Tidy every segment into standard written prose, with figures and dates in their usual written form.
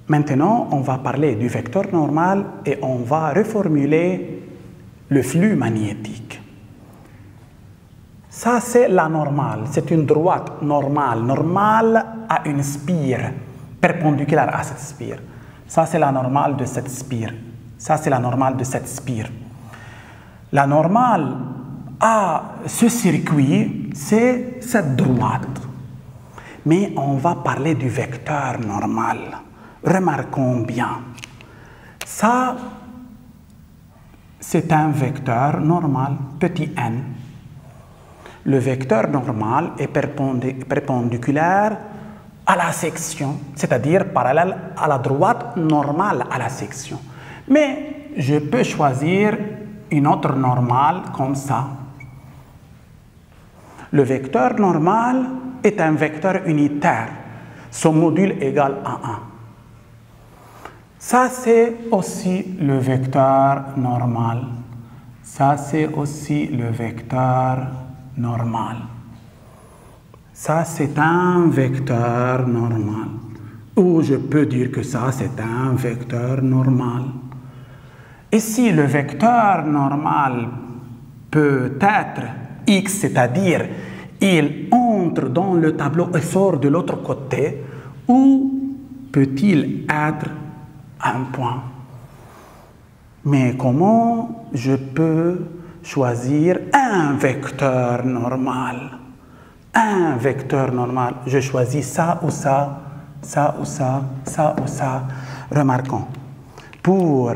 Maintenant, on va parler du vecteur normal et on va reformuler le flux magnétique. Ça, c'est la normale. C'est une droite normale. Normale à une spire, perpendiculaire à cette spire. Ça, c'est la normale de cette spire. Ça, c'est la normale de cette spire. La normale à ce circuit, c'est cette droite. Mais on va parler du vecteur normal. Remarquons bien. Ça, c'est un vecteur normal, petit n. Le vecteur normal est perpendiculaire à la section, c'est-à-dire parallèle à la droite normale à la section. Mais je peux choisir une autre normale comme ça. Le vecteur normal est un vecteur unitaire. Son module égale à 1. Ça, c'est aussi le vecteur normal. Ça, c'est aussi le vecteur normal. Ça, c'est un vecteur normal. Ou je peux dire que ça, c'est un vecteur normal. Et si le vecteur normal peut être x, c'est-à-dire il entre dans le tableau et sort de l'autre côté, ou peut-il être un point? Mais comment je peux choisir un vecteur normal? Un vecteur normal, je choisis ça ou ça, ça ou ça, ça ou ça. Remarquons, pour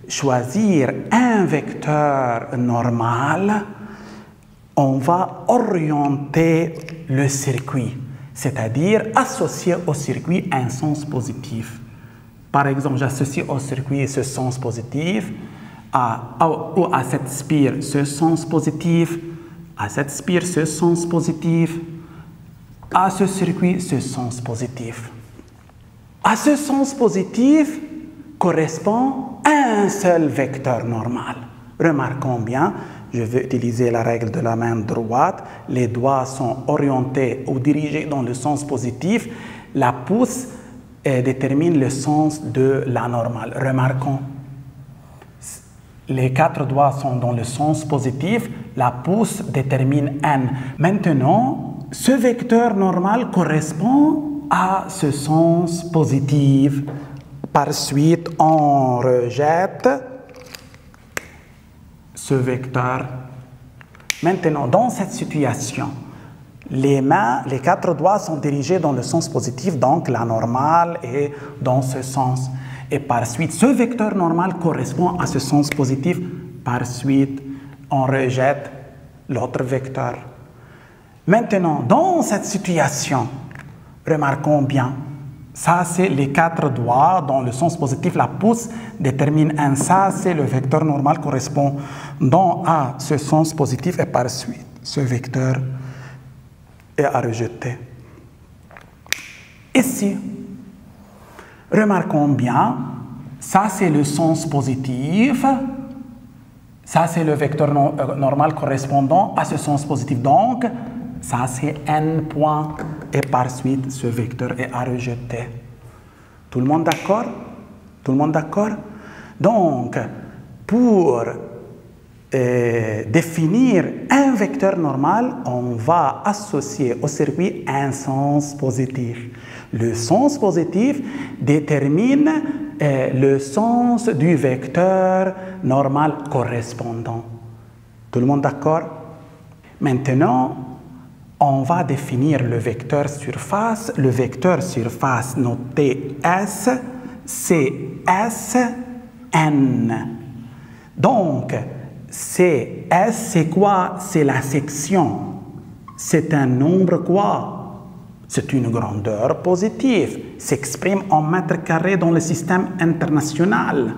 choisir un vecteur normal, on va orienter le circuit, c'est-à-dire associer au circuit un sens positif. Par exemple, j'associe au circuit ce sens positif, ou à cette spire ce sens positif, à cette spire ce sens positif, à ce circuit ce sens positif. À ce sens positif correspond un seul vecteur normal. Remarquons bien, je vais utiliser la règle de la main droite. Les doigts sont orientés ou dirigés dans le sens positif. La pouce détermine le sens de la normale. Remarquons, les 4 doigts sont dans le sens positif. La pouce détermine n. Maintenant, ce vecteur normal correspond à ce sens positif. Par suite, on rejette ce vecteur. Maintenant, dans cette situation, les 4 doigts sont dirigés dans le sens positif, donc la normale est dans ce sens. Et par suite, ce vecteur normal correspond à ce sens positif. Par suite, on rejette l'autre vecteur. Maintenant, dans cette situation, remarquons bien, ça c'est les 4 doigts dans le sens positif, la pouce détermine un. Ça c'est le vecteur normal correspondant à ce sens positif et par suite, ce vecteur est à rejeter. Ici, remarquons bien, ça c'est le sens positif, ça c'est le vecteur normal correspondant à ce sens positif. Donc, ça c'est n point et par suite ce vecteur est à rejeter. Tout le monde d'accord? Tout le monde d'accord? Donc, pour définir un vecteur normal, on va associer au circuit un sens positif. Le sens positif détermine le sens du vecteur normal correspondant. Tout le monde d'accord? Maintenant, on va définir le vecteur surface. Le vecteur surface noté S, c'est Sn. Donc, S, c'est quoi? C'est la section. C'est un nombre quoi? C'est une grandeur positive. S'exprime en mètres carrés dans le système international.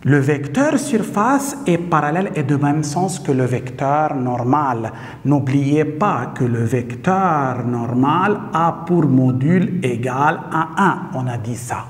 Le vecteur surface est parallèle et de même sens que le vecteur normal. N'oubliez pas que le vecteur normal a pour module égal à 1. On a dit ça.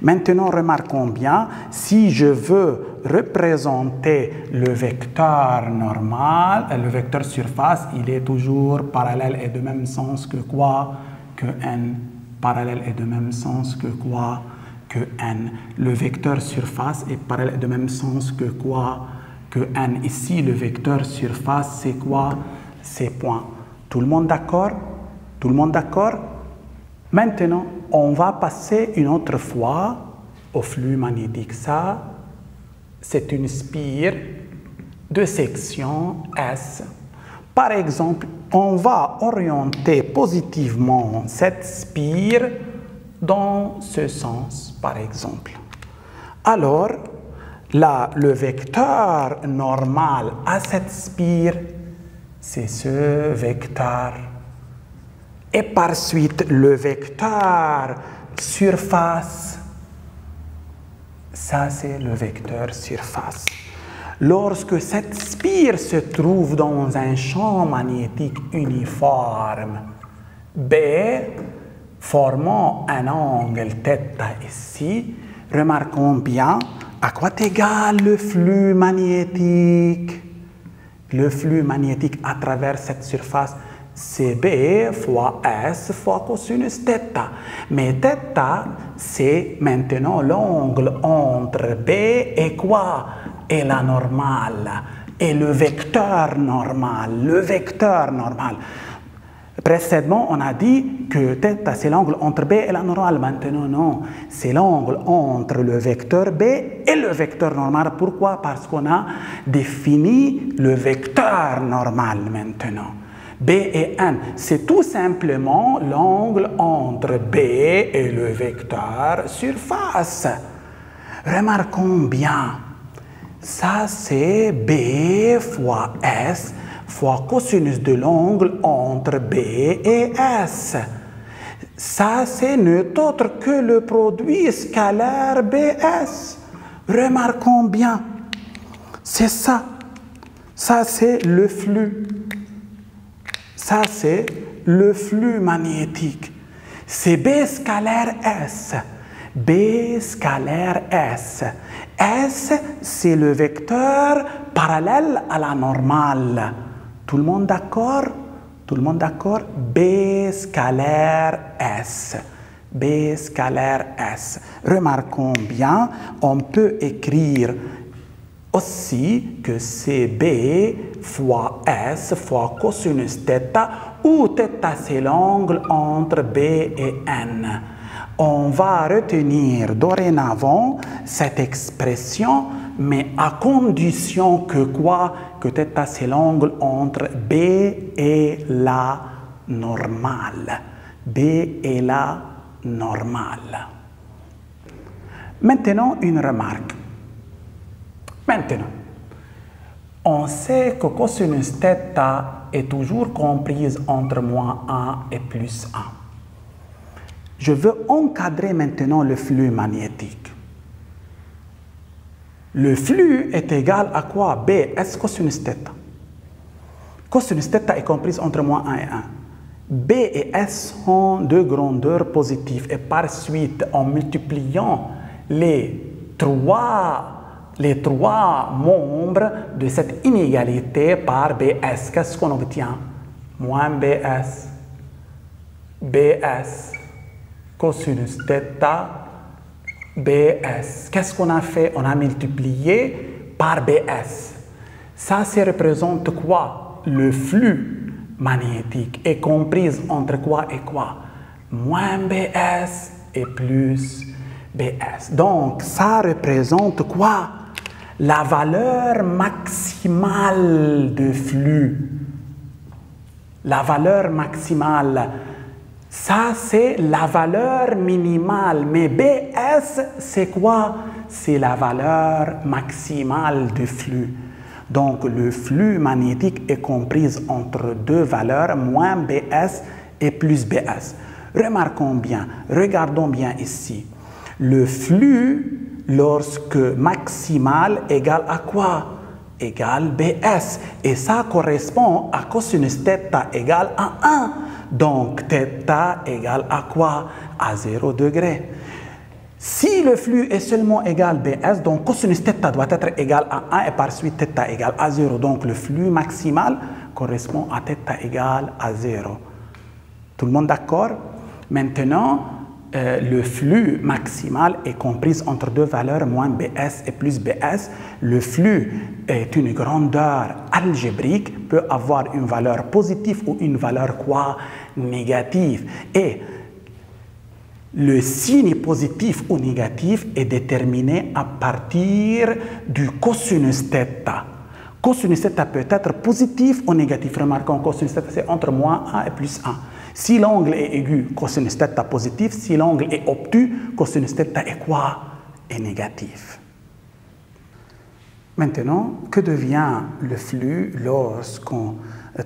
Maintenant, remarquons bien, si je veux représenter le vecteur normal, le vecteur surface, il est toujours parallèle et de même sens que quoi? Que n. parallèle et de même sens que quoi? Que n. Le vecteur surface est parallèle et de même sens que quoi? Que n. Ici, le vecteur surface, c'est quoi? C'est point. Tout le monde d'accord? Tout le monde d'accord? Maintenant, on va passer une autre fois au flux magnétique. Ça, c'est une spire de section S. Par exemple, on va orienter positivement cette spire dans ce sens, par exemple. Alors, là, le vecteur normal à cette spire, c'est ce vecteur. Et par suite, le vecteur surface, ça c'est le vecteur surface. Lorsque cette spire se trouve dans un champ magnétique uniforme, B, formant un angle θ ici, remarquons bien à quoi est égal le flux magnétique. Le flux magnétique à travers cette surface, c'est B fois S fois cosinus θ. Mais θ, c'est maintenant l'angle entre B et quoi? Et la normale. Et le vecteur normal. Le vecteur normal. Précédemment, on a dit que θ, c'est l'angle entre B et la normale. Maintenant, non. C'est l'angle entre le vecteur B et le vecteur normal. Pourquoi? Parce qu'on a défini le vecteur normal maintenant. B et n, c'est tout simplement l'angle entre B et le vecteur surface. Remarquons bien, ça c'est B fois S fois cosinus de l'angle entre B et S. Ça c'est n'est autre que le produit scalaire BS. Remarquons bien, c'est ça. Ça c'est le flux. Ça, c'est le flux magnétique. C'est B scalaire S. B scalaire S. S, c'est le vecteur parallèle à la normale. Tout le monde d'accord? Tout le monde d'accord? B scalaire S. B scalaire S. Remarquons bien, on peut écrire aussi que c'est B fois S fois cosinus θ, où θ c'est l'angle entre B et N. On va retenir dorénavant cette expression, mais à condition que quoi? Que θ c'est l'angle entre B et la normale. B et la normale. Maintenant, une remarque. Maintenant, on sait que cosinus θ est toujours comprise entre moins 1 et plus 1. Je veux encadrer maintenant le flux magnétique. Le flux est égal à quoi? Bs cosinus θ. Cosinus θ est comprise entre moins 1 et 1. B et S sont de grandeur positive et par suite, en multipliant les trois membres de cette inégalité par BS, qu'est-ce qu'on obtient? Moins BS, BS, cosinus θ, BS. Qu'est-ce qu'on a fait? On a multiplié par BS. Ça représente quoi? Le flux magnétique est comprise entre quoi et quoi? Moins BS et plus BS. Donc, ça représente quoi? La valeur maximale de flux. La valeur maximale. Ça, c'est la valeur minimale. Mais BS, c'est quoi? C'est la valeur maximale du flux. Donc, le flux magnétique est compris entre deux valeurs, moins BS et plus BS. Remarquons bien, regardons bien ici. Le flux, lorsque maximal égale à quoi? Égale BS. Et ça correspond à cosinus θ égale à 1. Donc, θ égale à quoi? À 0 degré. Si le flux est seulement égal BS, donc cosinus θ doit être égal à 1 et par suite θ égale à 0. Donc, le flux maximal correspond à θ égale à 0. Tout le monde d'accord? Maintenant, le flux maximal est compris entre deux valeurs, moins BS et plus BS. Le flux est une grandeur algébrique, peut avoir une valeur positive ou une valeur quoi? Négative. Et le signe positif ou négatif est déterminé à partir du cosinus θ. Cosinus θ peut être positif ou négatif. Remarquons, cosinus θ c'est entre moins 1 et plus 1. Si l'angle est aigu, cosinus θ positif. Si l'angle est obtus, cosinus θ est quoi? Est négatif. Maintenant, que devient le flux lorsqu'on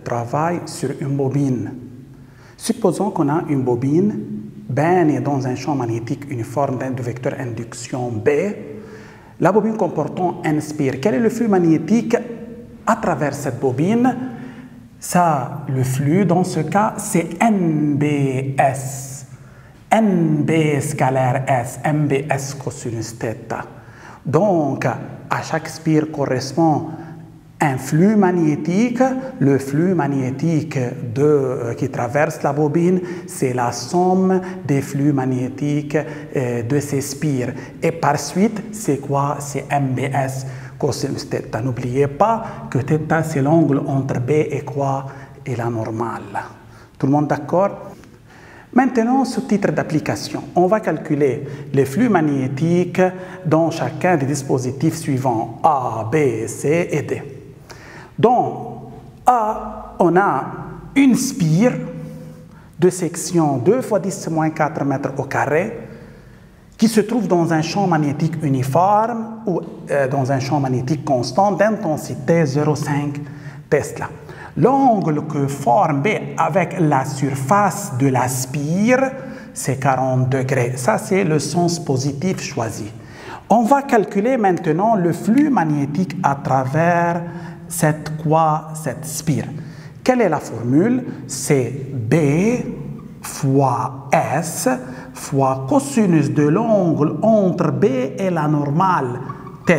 travaille sur une bobine? Supposons qu'on a une bobine baigne dans un champ magnétique uniforme de vecteur induction B. La bobine comportant un spire. Quel est le flux magnétique à travers cette bobine? Ça, le flux, dans ce cas, c'est MBS. MB scalaire S, MBS cosinus θ. Donc, à chaque spire correspond un flux magnétique. Le flux magnétique qui traverse la bobine, c'est la somme des flux magnétiques de ces spires. Et par suite, c'est quoi? C'est MBS cosinus θ. N'oubliez pas que θ, c'est l'angle entre B et quoi? Et la normale. Tout le monde d'accord? Maintenant, sous titre d'application, on va calculer les flux magnétiques dans chacun des dispositifs suivants, A, B, C et D. Dans A, on a une spire de section 2 × 10⁻4 mètres au carré qui se trouve dans un champ magnétique uniforme ou dans un champ magnétique constant d'intensité 0,5 Tesla. L'angle que forme B avec la surface de la spire, c'est 40 degrés. Ça, c'est le sens positif choisi. On va calculer maintenant le flux magnétique à travers cette spire. Quelle est la formule? C'est B fois S fois cosinus de l'angle entre B et la normale, θ.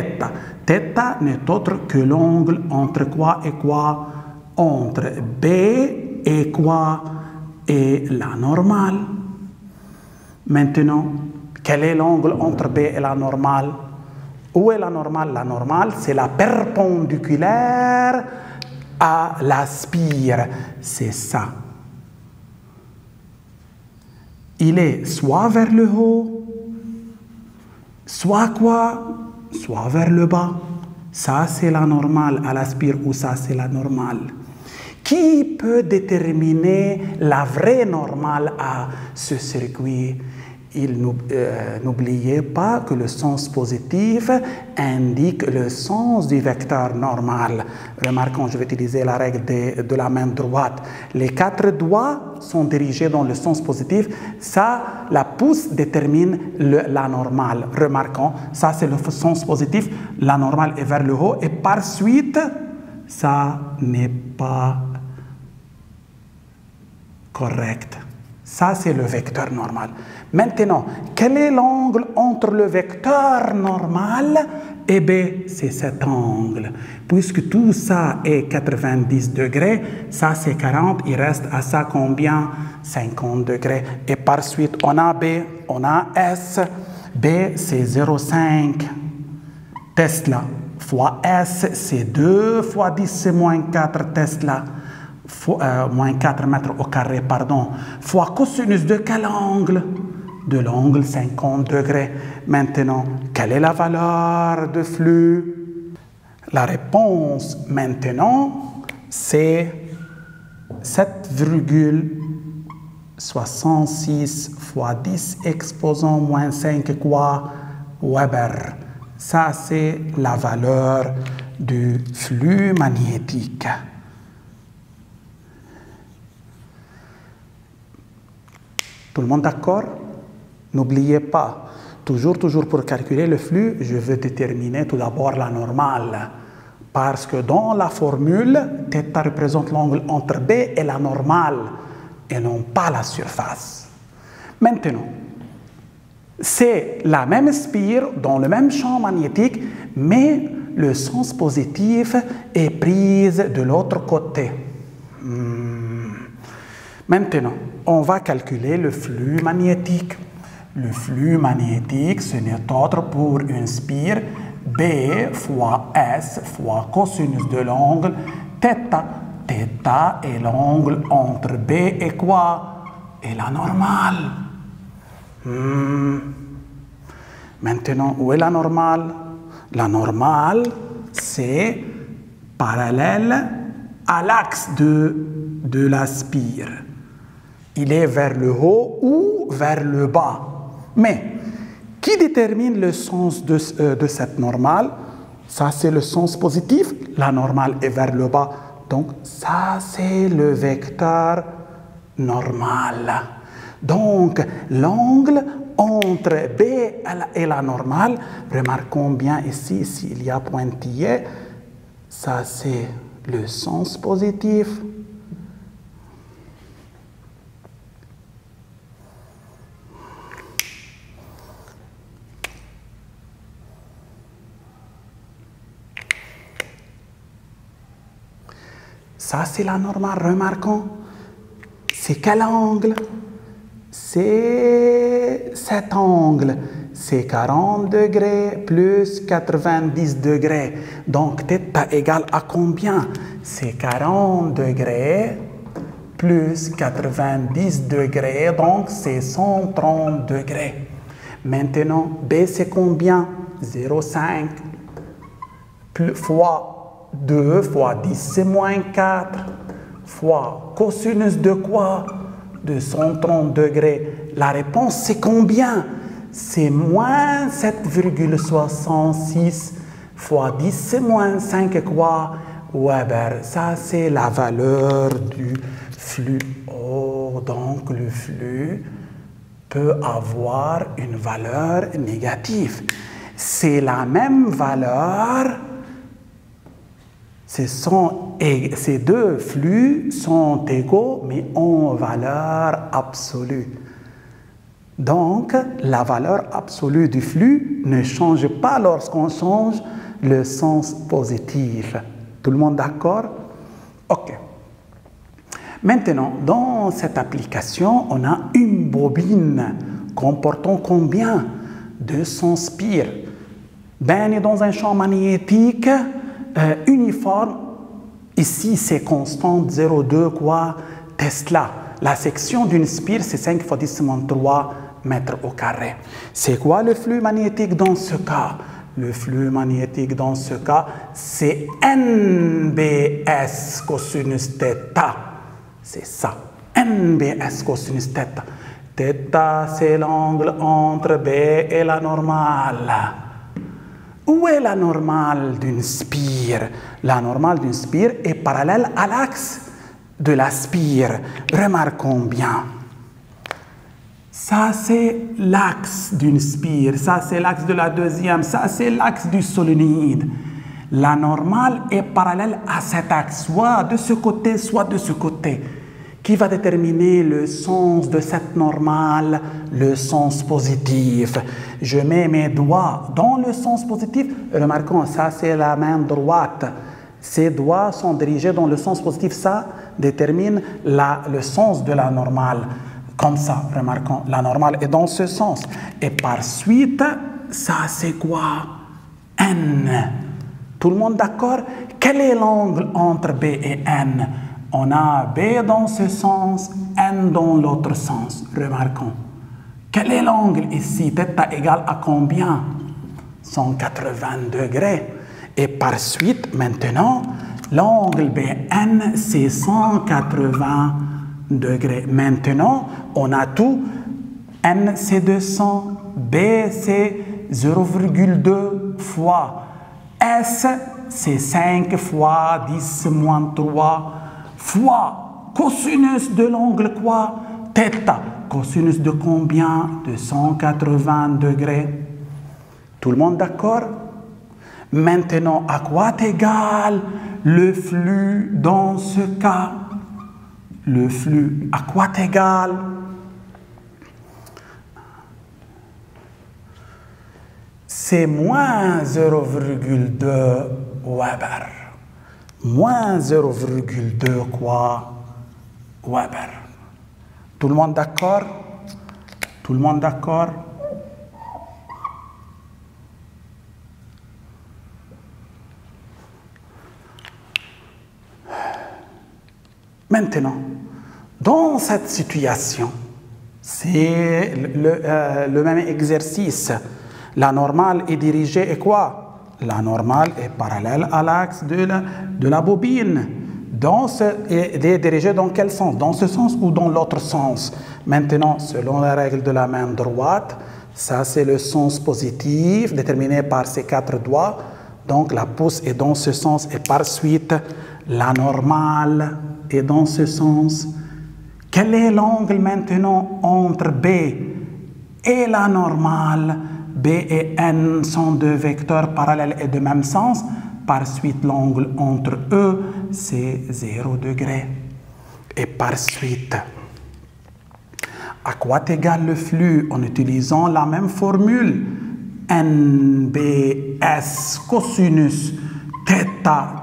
Θ n'est autre que l'angle entre quoi et quoi? Entre B et quoi? Et la normale. Maintenant, quel est l'angle entre B et la normale? Où est la normale? La normale, c'est la perpendiculaire à la spire. C'est ça. Il est soit vers le haut, soit quoi? Soit vers le bas. Ça, c'est la normale à la spire ou ça, c'est la normale. Qui peut déterminer la vraie normale à ce circuit? N'oubliez pas que le sens positif indique le sens du vecteur normal. Remarquons, je vais utiliser la règle de la main droite. Les 4 doigts sont dirigés dans le sens positif. Ça, la pouce détermine la normale. Remarquons, ça c'est le sens positif. La normale est vers le haut et par suite, ça n'est pas correct. Ça, c'est le vecteur normal. Maintenant, quel est l'angle entre le vecteur normal et B? C'est cet angle. Puisque tout ça est 90 degrés, ça c'est 40, il reste à ça combien? 50 degrés. Et par suite, on a B, on a S. B, c'est 0,5 Tesla fois S, c'est 2 fois 10⁻4 Tesla. Moins 4 mètres au carré, pardon, fois cosinus de quel angle? De l'angle 50 degrés. Maintenant, quelle est la valeur de flux? La réponse maintenant, c'est 7,66 fois 10 exposant moins 5 quoi? Weber. Ça, c'est la valeur du flux magnétique. Tout le monde d'accord? N'oubliez pas, toujours pour calculer le flux, je veux déterminer tout d'abord la normale. Parce que dans la formule, θ représente l'angle entre B et la normale, et non pas la surface. Maintenant, c'est la même spire dans le même champ magnétique, mais le sens positif est pris de l'autre côté. Maintenant, on va calculer le flux magnétique. Le flux magnétique, ce n'est autre pour une spire B fois S fois cosinus de l'angle θ. Θ est l'angle entre B et quoi? Et la normale. Maintenant, où est la normale? La normale, c'est parallèle à l'axe de la spire. Il est vers le haut ou vers le bas. Mais, qui détermine le sens de cette normale? Ça, c'est le sens positif. La normale est vers le bas. Donc, ça, c'est le vecteur normal. Donc, l'angle entre B et la normale, remarquons bien ici, s'il y a pointillé, ça, c'est le sens positif. Ça, c'est la normale. Remarquons, c'est quel angle? C'est cet angle. C'est 40 degrés plus 90 degrés. Donc, θ égale à combien? C'est 40 degrés plus 90 degrés. Donc, c'est 130 degrés. Maintenant, B, c'est combien? 0,5 fois 2 fois 10, c'est moins 4, fois cosinus de quoi? De 130 degrés. La réponse, c'est combien? C'est moins 7,66 fois 10, c'est moins 5 quoi? Weber. Ça, c'est la valeur du flux. Oh, donc le flux peut avoir une valeur négative. C'est la même valeur. Ces deux flux sont égaux, mais en valeur absolue. Donc, la valeur absolue du flux ne change pas lorsqu'on change le sens positif. Tout le monde d'accord? OK. Maintenant, dans cette application, on a une bobine comportant combien? 200 spires. Baignée dans un champ magnétique uniforme. Ici, c'est constante 0,2 quoi? Tesla. La section d'une spire, c'est 5 fois 10 moins 3 mètres au carré. C'est quoi le flux magnétique dans ce cas? Le flux magnétique dans ce cas, c'est NBS cosinus θ. C'est ça. NBS cosinus θ. Θ, c'est l'angle entre B et la normale. Où est la normale d'une spire? La normale d'une spire est parallèle à l'axe de la spire. Remarquons bien. Ça, c'est l'axe d'une spire. Ça, c'est l'axe de la deuxième. Ça, c'est l'axe du solénoïde. La normale est parallèle à cet axe, soit de ce côté, soit de ce côté. Qui va déterminer le sens de cette normale? Le sens positif. Je mets mes doigts dans le sens positif. Remarquons, ça c'est la main droite. Ces doigts sont dirigés dans le sens positif. Ça détermine le sens de la normale. Comme ça, remarquons, la normale est dans ce sens. Et par suite, ça c'est quoi? N. Tout le monde d'accord? Quel est l'angle entre B et N? On a B dans ce sens, N dans l'autre sens. Remarquons. Quel est l'angle ici? Θ égale à combien? 180 degrés. Et par suite, maintenant, l'angle BN, c'est 180 degrés. Maintenant, on a tout. N, c'est 200. B, c'est 0,2 fois. S, c'est 5 fois 10 moins 3 fois cosinus de l'angle quoi? Θ. Cosinus de combien? De 180 degrés. Tout le monde d'accord? Maintenant, à quoi est égal le flux dans ce cas? Le flux, à quoi est égal? C'est moins 0,2 Weber. Moins 0,2 quoi? Weber. Tout le monde d'accord? Tout le monde d'accord? Maintenant, dans cette situation, c'est le même exercice. La normale est dirigée et quoi? La normale est parallèle à l'axe de la bobine. Elle est dirigée dans quel sens? Dans ce sens ou dans l'autre sens? Maintenant, selon la règle de la main droite, ça c'est le sens positif déterminé par ces 4 doigts. Donc la pouce est dans ce sens et par suite la normale est dans ce sens. Quel est l'angle maintenant entre B et la normale? B et N sont deux vecteurs parallèles et de même sens. Par suite, l'angle entre eux, c'est 0 degré. Et par suite, à quoi est égal le flux en utilisant la même formule? NBS cosinus θ.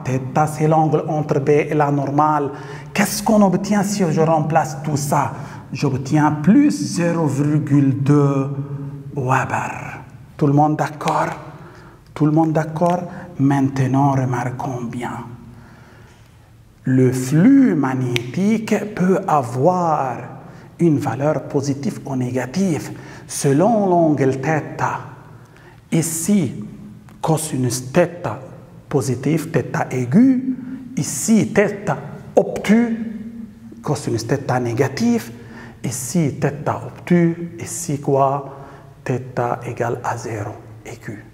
Θ, c'est l'angle entre B et la normale. Qu'est-ce qu'on obtient si je remplace tout ça? J'obtiens plus 0,2 Weber. Tout le monde d'accord? Tout le monde d'accord? Maintenant, remarquons bien. Le flux magnétique peut avoir une valeur positive ou négative selon l'angle θ. Ici, cosinus θ positif, θ aigu. Ici, θ obtus, cosinus θ négatif. Ici, θ obtus. Ici, quoi? Θ égale à 0 aigu.